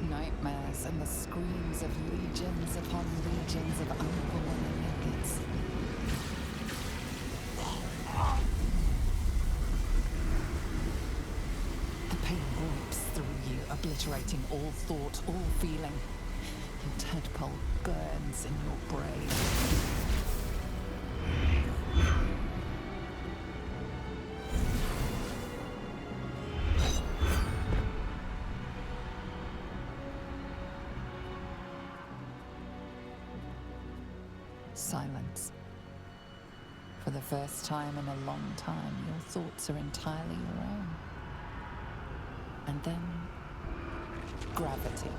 Nightmares and the screams of legions upon legions of unborn lids. The pain rips through you, obliterating all thought, all feeling. Your tadpole burns in your brain. Silence. For the first time in a long time, your thoughts are entirely your own. And then, gravity.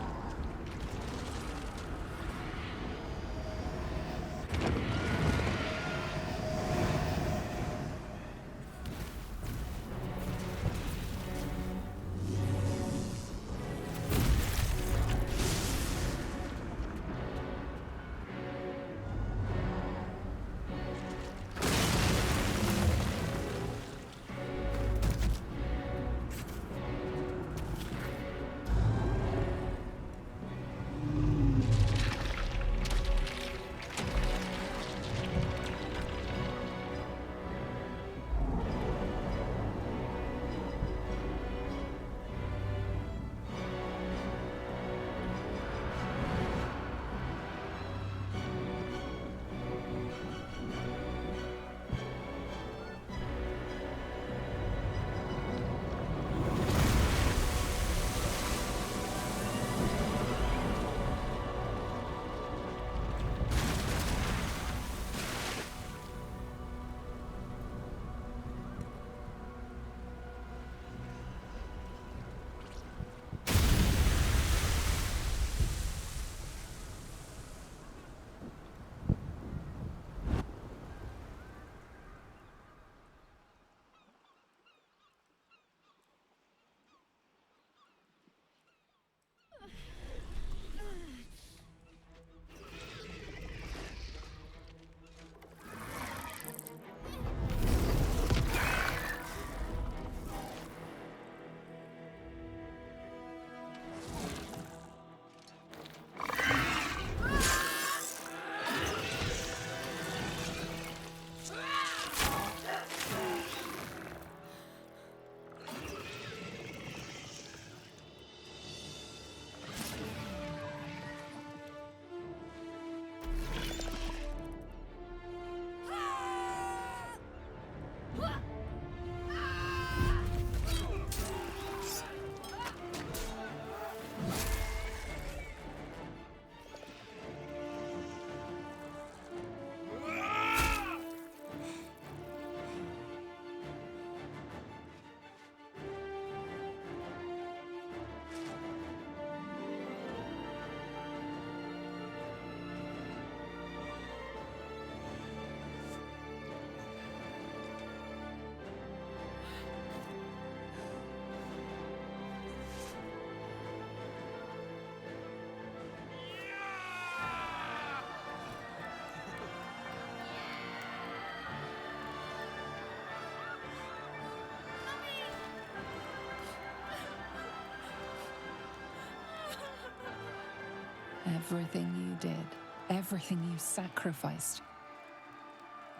Everything you did, everything you sacrificed,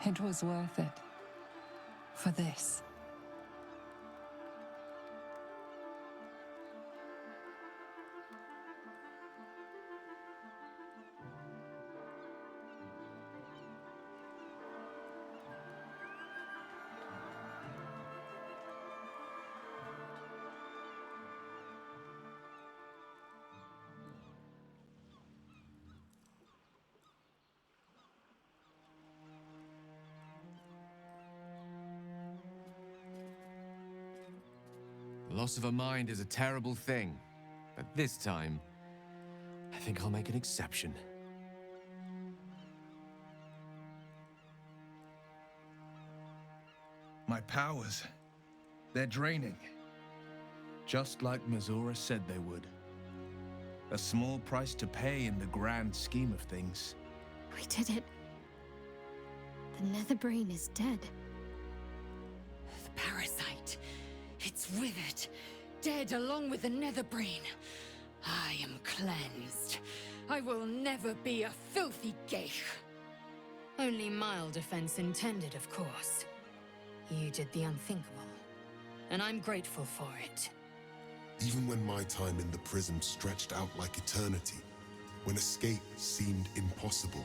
it was worth it. For this. The loss of a mind is a terrible thing, but this time, I think I'll make an exception. My powers, they're draining. Just like Mizora said they would. A small price to pay in the grand scheme of things. We did it. The Netherbrain is dead. The parasite. It's with it. Dead along with the Netherbrain. I am cleansed. I will never be a filthy geich. Only mild offense intended, of course. You did the unthinkable, and I'm grateful for it. Even when my time in the prison stretched out like eternity, when escape seemed impossible,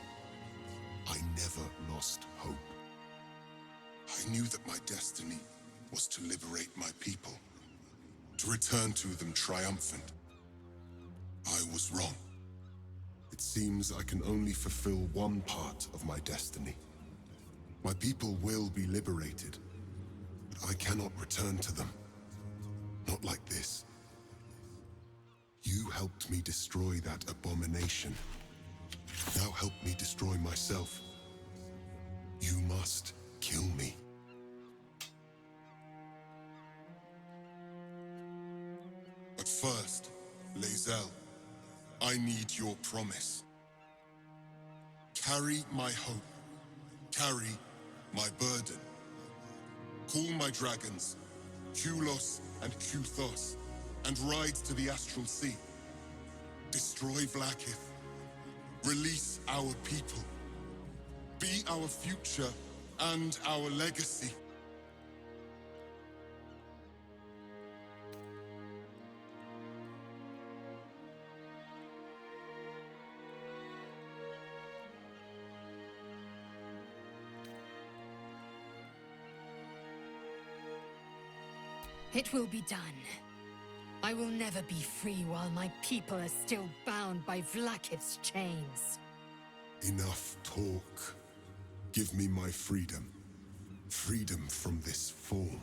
I never lost hope. I knew that my destiny was to liberate my people, to return to them triumphant. I was wrong. It seems I can only fulfill one part of my destiny. My people will be liberated, but I cannot return to them. Not like this. You helped me destroy that abomination. Now help me destroy myself. You must kill me. But first, Lae'zel, I need your promise. Carry my hope. Carry my burden. Call my dragons, Kulos and Kuthos, and ride to the Astral Sea. Destroy Vlaakith. Release our people. Be our future and our legacy. It will be done. I will never be free while my people are still bound by Vlaakith's chains. Enough talk. Give me my freedom. Freedom from this form.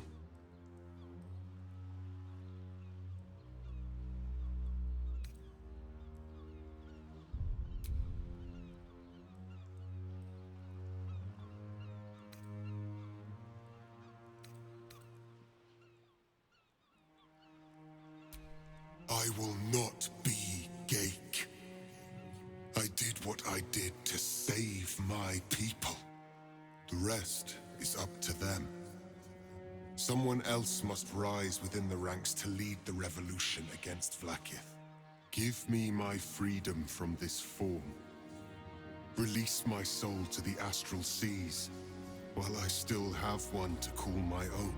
I will not be Geik. I did what I did to save my people. The rest is up to them. Someone else must rise within the ranks to lead the revolution against Vlaakith. Give me my freedom from this form. Release my soul to the astral seas, while I still have one to call my own.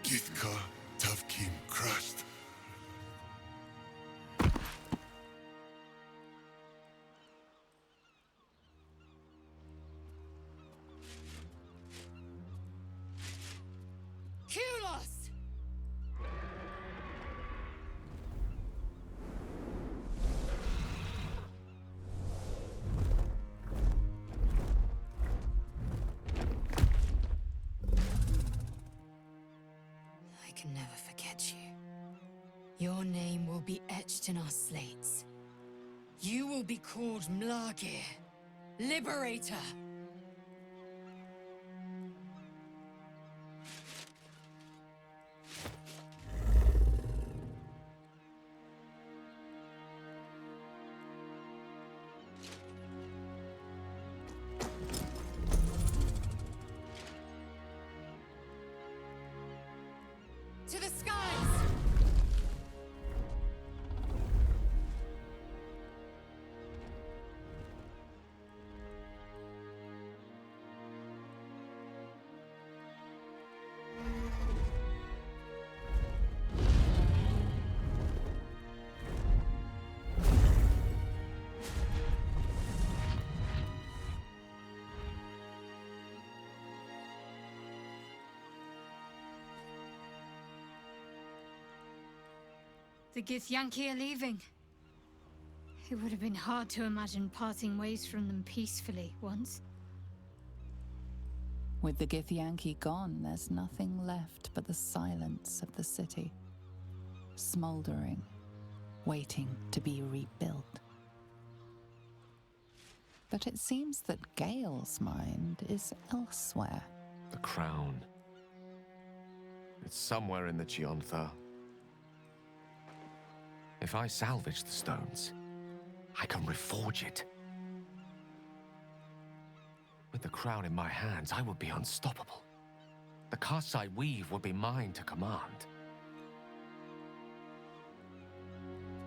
Githka Tavkim crushed. Kulos! I can never forget you. Your name will be etched in our slates. You will be called Mlagir, Liberator. To the skies! The Githyanki are leaving. It would have been hard to imagine parting ways from them peacefully once. With the Githyanki gone, there's nothing left but the silence of the city, smoldering, waiting to be rebuilt. But it seems that Gale's mind is elsewhere. The crown. It's somewhere in the Chiontha. If I salvage the stones, I can reforge it. With the crown in my hands, I would be unstoppable. The casts I weave would be mine to command.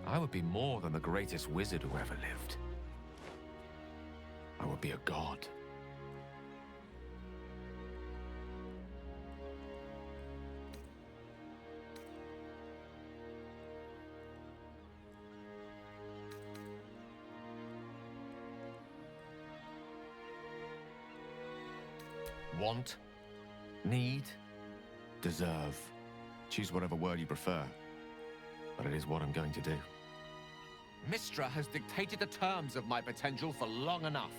I would be more than the greatest wizard who ever lived. I would be a god. Want, need, deserve. Choose whatever word you prefer. But it is what I'm going to do. Mistra has dictated the terms of my potential for long enough.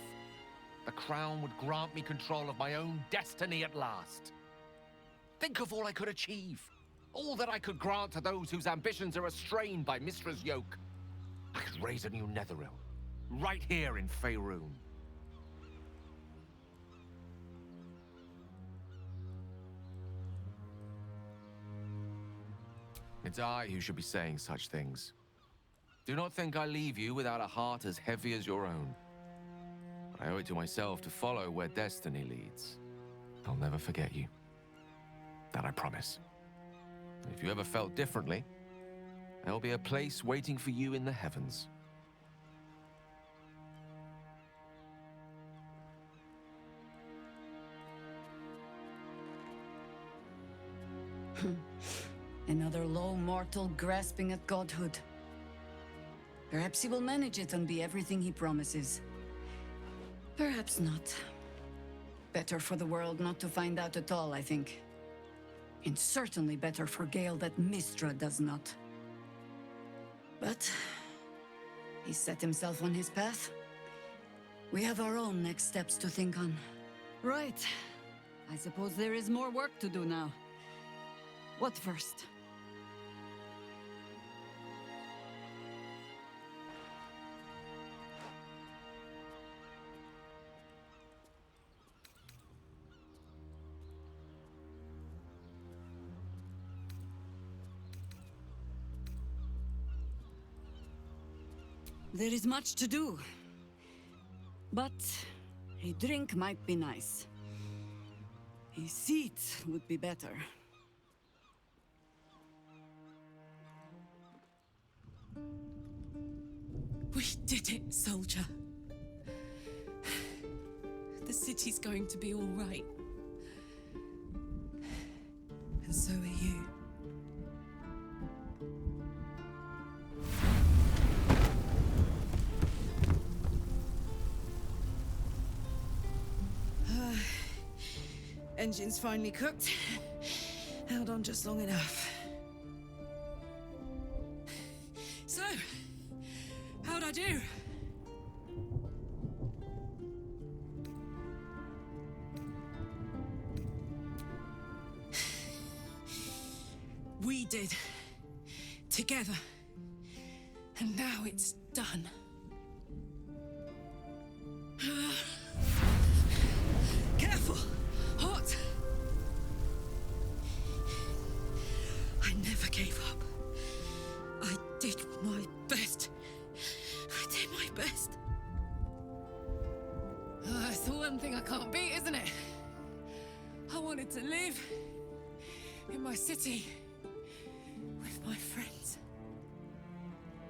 The crown would grant me control of my own destiny at last. Think of all I could achieve. All that I could grant to those whose ambitions are restrained by Mistra's yoke. I could raise a new Netheril, right here in Faerun. It's I who should be saying such things. Do not think I leave you without a heart as heavy as your own. But I owe it to myself to follow where destiny leads. I'll never forget you. That I promise. And if you ever felt differently, there will be a place waiting for you in the heavens. Another low mortal grasping at godhood. Perhaps he will manage it and be everything he promises. Perhaps not. Better for the world not to find out at all, I think. And certainly better for Gale that Mistra does not. But he set himself on his path. We have our own next steps to think on. Right. I suppose there is more work to do now. What first? There is much to do. But a drink might be nice. A seat would be better. We did it, soldier. The city's going to be all right. And so are you. Engine's finally cooked. Held on just long enough. So, how'd I do? We did. Together. And now it's done. Careful! Hot! I never gave up. I did my best. I did my best. That's the one thing I can't beat, isn't it? I wanted to live in my city with my friends.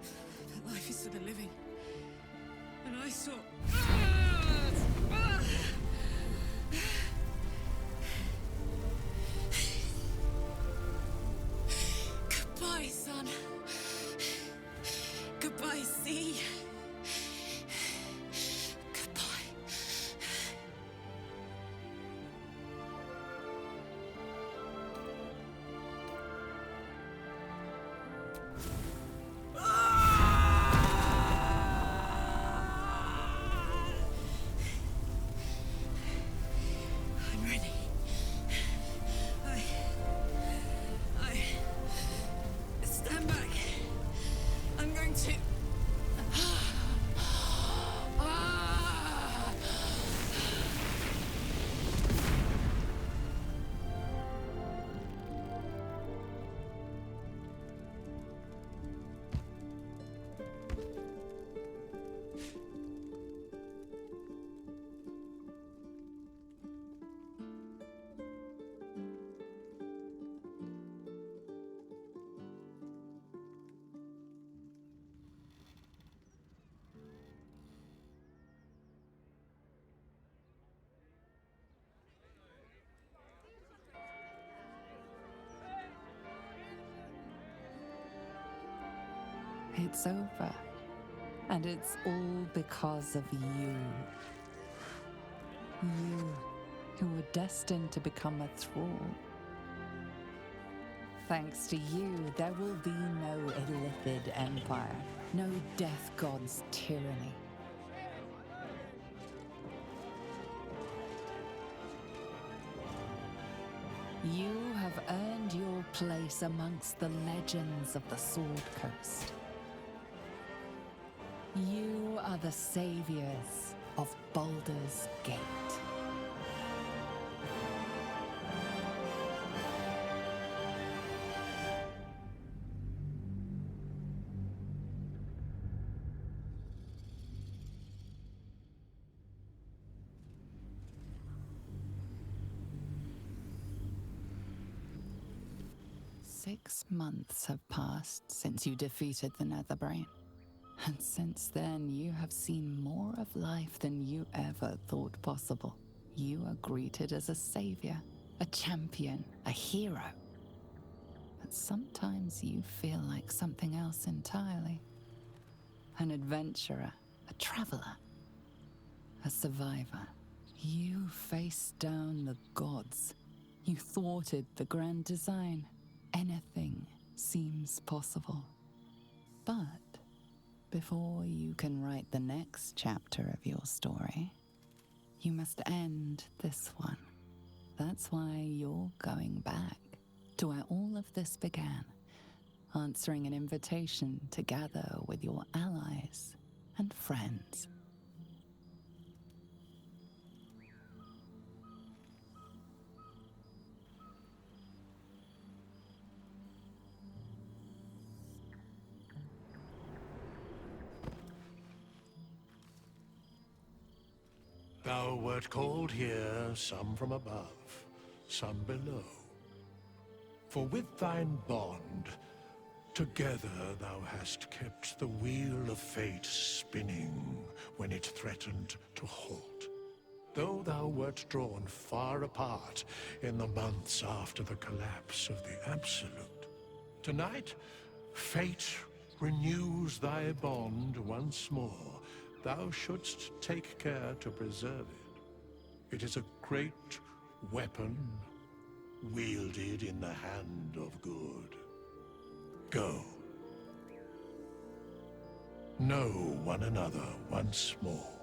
But life is for the living. And I saw... Goodbye, son. Goodbye, sea. Goodbye. It's over. And it's all because of you. You, who were destined to become a thrall. Thanks to you, there will be no Illithid Empire, no Death God's tyranny. You have earned your place amongst the legends of the Sword Coast. You are the saviors of Baldur's Gate. Six months have passed since you defeated the Netherbrain. And since then, you have seen more of life than you ever thought possible. You are greeted as a savior, a champion, a hero. But sometimes you feel like something else entirely. An adventurer, a traveler, a survivor. You faced down the gods. You thwarted the grand design. Anything seems possible. But before you can write the next chapter of your story, you must end this one. That's why you're going back to where all of this began, answering an invitation to gather with your allies and friends. Thou wert called here, some from above, some below. For with thine bond, together thou hast kept the wheel of fate spinning when it threatened to halt. Though thou wert drawn far apart in the months after the collapse of the Absolute, tonight, fate renews thy bond once more. Thou shouldst take care to preserve it. It is a great weapon, wielded in the hand of good. Go. Know one another once more.